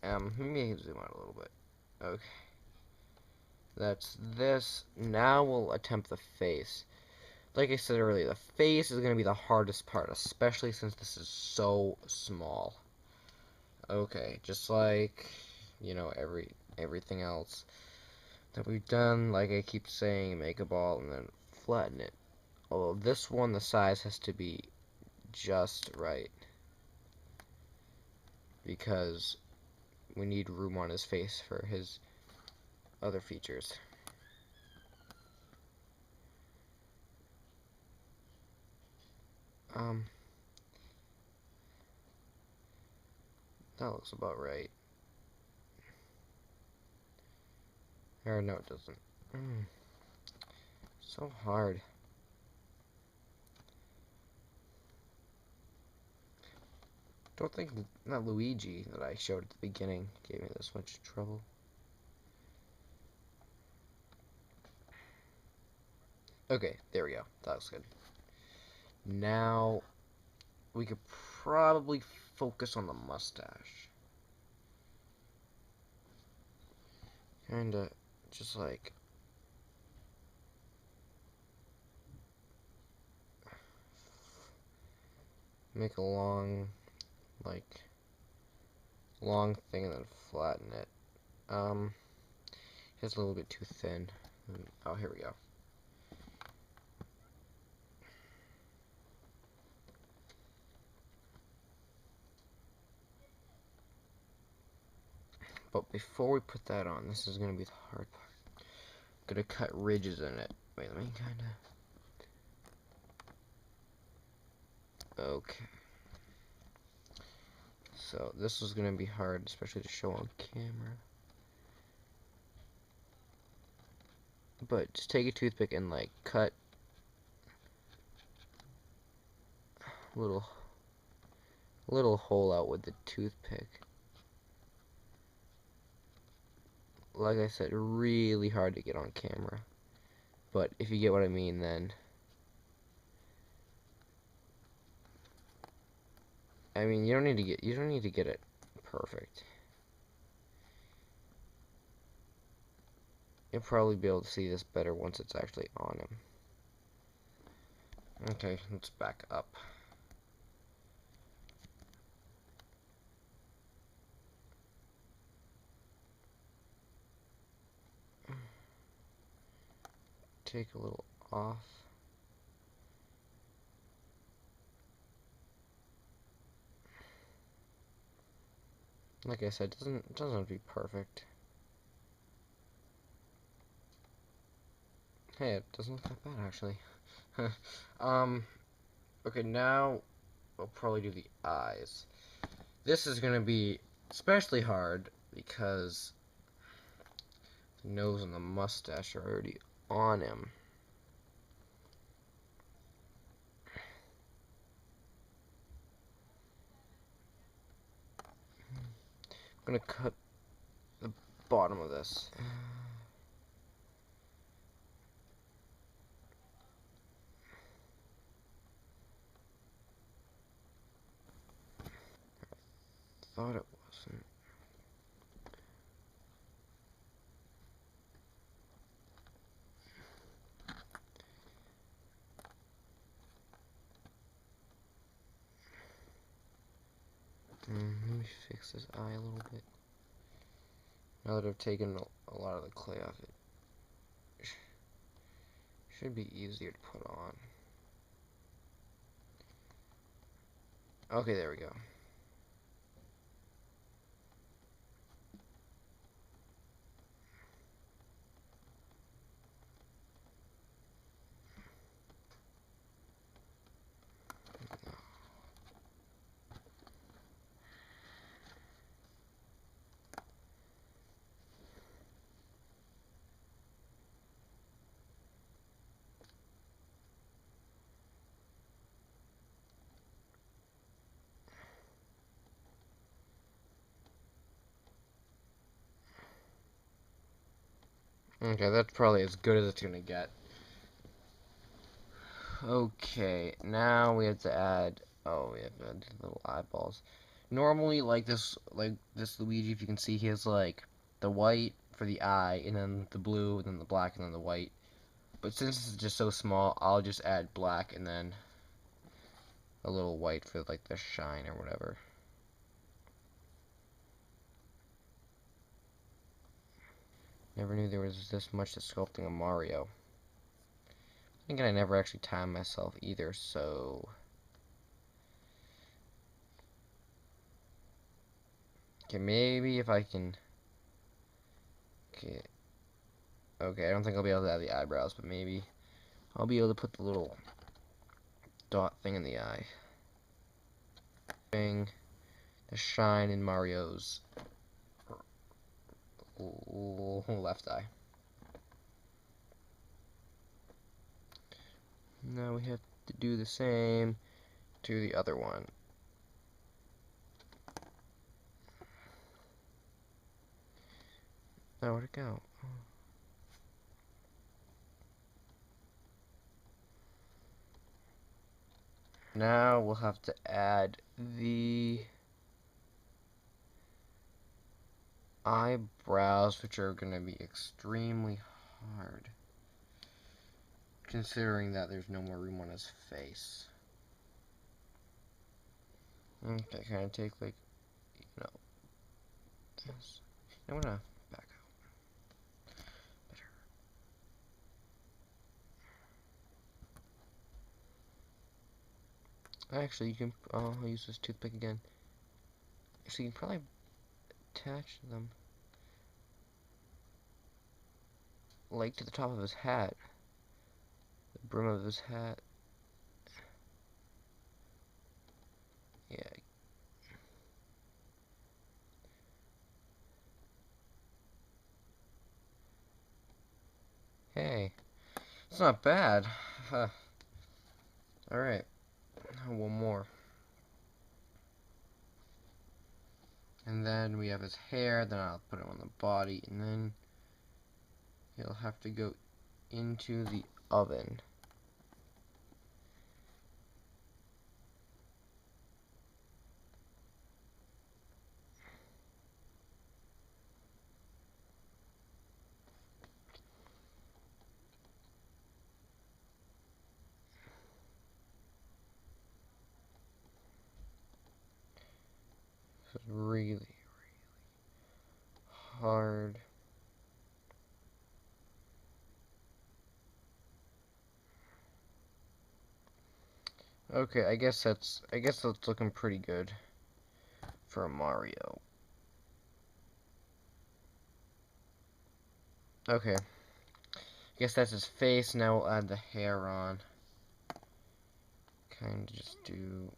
Let me zoom out a little bit. Okay. That's this. Now we'll attempt the face. Like I said earlier, the face is going to be the hardest part, especially since this is so small. Okay, just like, you know, everything else that we've done, like I keep saying, make a ball and then flatten it. Although this one, the size has to be just right, because we need room on his face for his other features. That looks about right. Or no, it doesn't. So hard. Don't think that Luigi that I showed at the beginning gave me this much trouble. Okay, there we go. That was good. Now, we could probably focus on the mustache. Kinda, just like... make a long, like, long thing and then flatten it. It's a little bit too thin. Oh, here we go. But before we put that on, this is going to be the hard part. I'm going to cut ridges in it. Wait, let me kind of... Okay. So, this is going to be hard, especially to show on camera. But just take a toothpick and, like, cut a little hole out with the toothpick. Like I said, really hard to get on camera. But if you get what I mean, then... I mean, you don't need to get it perfect. You'll probably be able to see this better once it's actually on him. Okay, let's back up. Take a little off. Like I said, it doesn't have to be perfect. Hey, it doesn't look that bad actually. Okay, now we'll probably do the eyes. This is gonna be especially hard because the nose and the mustache are already on him. I'm gonna cut the bottom of this. Thought it wasn't. Let me fix this eye a little bit. Now that I've taken a lot of the clay off it, should be easier to put on. Okay, there we go. Okay, that's probably as good as it's gonna get. Okay, now we have to add, oh, we have to add little eyeballs. Normally, like this Luigi, if you can see, he has like the white for the eye, and then the blue, and then the black, and then the white. But since it's just so small, I'll just add black and then a little white for like the shine or whatever. Never knew there was this much to sculpting a Mario. Thinking I never actually timed myself either, so... Okay, maybe if I can... Okay, I don't think I'll be able to add the eyebrows, but maybe I'll be able to put the little dot thing in the eye. The shine in Mario's left eye. Now we have to do the same to the other one. Now where'd it go? Now we'll have to add the eyebrows, which are going to be extremely hard, considering that there's no more room on his face. Okay, kind of take like, you know, this. I'm gonna back out. Better. Actually, you can. Oh, I'll use this toothpick again. Actually, you can probably attach them like to the top of his hat, the brim of his hat. Yeah. Hey, it's not bad. Alright, one more. And then we have his hair, then I'll put it on the body, and then he'll have to go into the oven. This is really hard. Okay, I guess that's looking pretty good for a Mario. Okay. I guess that's his face. Now we'll add the hair on. Kind of just do.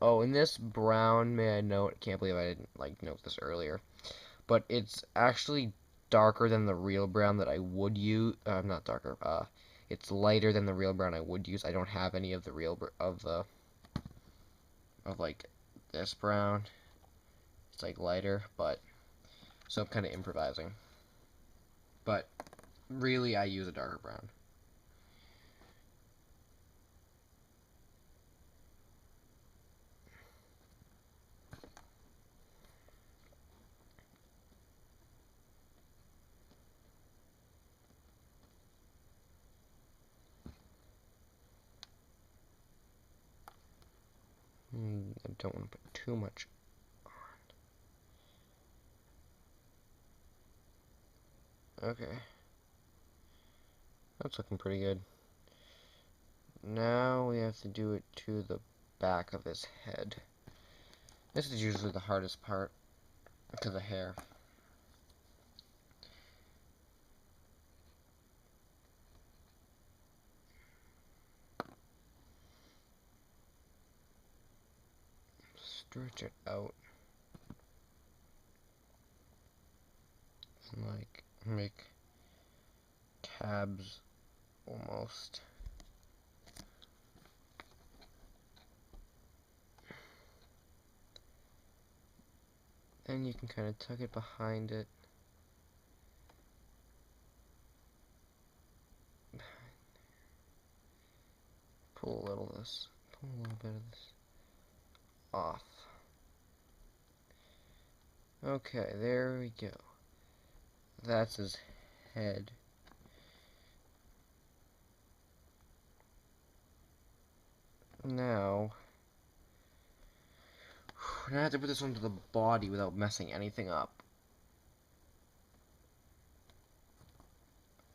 Oh, in this brown, may I note? Can't believe I didn't like note this earlier, but it's actually darker than the real brown that I would use. Not darker. It's lighter than the real brown I would use. I don't have any of the real like this brown. It's like lighter, but so I'm kind of improvising. But really, I use a darker brown. I don't want to put too much on. Okay. That's looking pretty good. Now we have to do it to the back of his head. This is usually the hardest part, to the hair. Stretch it out. And like make tabs almost. And you can kind of tuck it behind it. Pull a little of this pull a little bit of this off. Okay, there we go. That's his head. Now I have to put this onto the body without messing anything up.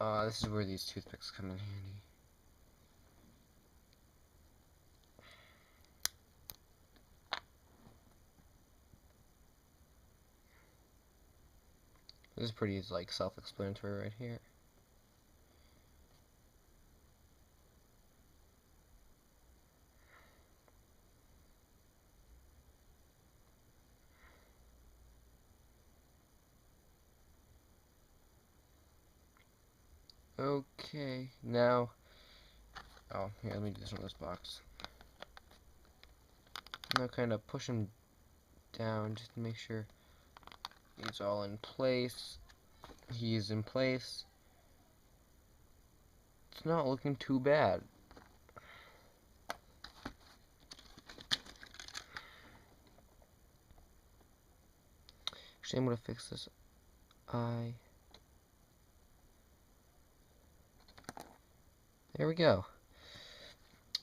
This is where these toothpicks come in handy. This is pretty, like, self-explanatory right here. Okay, now, oh, here, let me do this on this box. Now kind of push him down just to make sure he's all in place. He's in place. It's not looking too bad. Actually, I'm gonna fix this eye. There we go.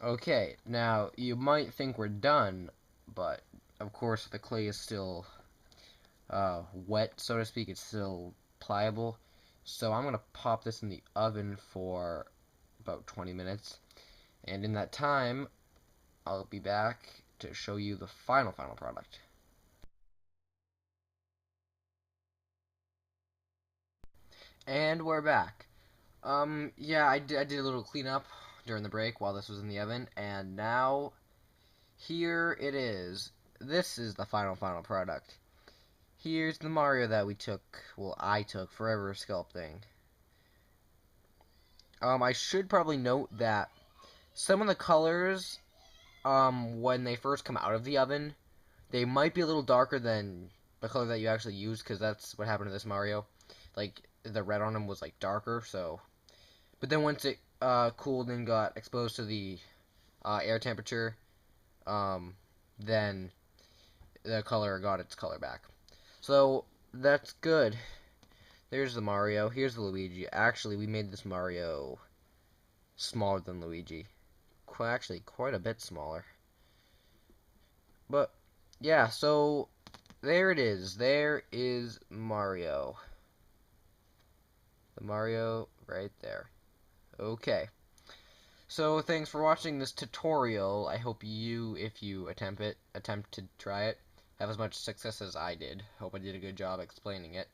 Okay, now you might think we're done, but of course the clay is still wet, so to speak. It's still pliable. So I'm gonna pop this in the oven for about 20 minutes, and in that time I'll be back to show you the final product. And we're back. Yeah, I did a little cleanup during the break while this was in the oven, and now here it is. This is the final product. Here's the Mario that we took, well, I took forever sculpting. I should probably note that some of the colors, when they first come out of the oven, they might be a little darker than the color that you actually used, because that's what happened to this Mario. Like, the red on him was, like, darker, so... But then once it cooled and got exposed to the air temperature, then the color got its color back. So, that's good. There's the Mario. Here's the Luigi. Actually, we made this Mario smaller than Luigi. Actually, quite a bit smaller. But, yeah, so there it is. There is Mario. The Mario right there. Okay. So, thanks for watching this tutorial. I hope you, if you attempt to try it, have as much success as I did. Hope I did a good job explaining it.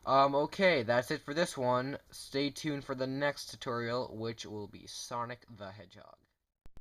Okay, that's it for this one. Stay tuned for the next tutorial, which will be Sonic the Hedgehog.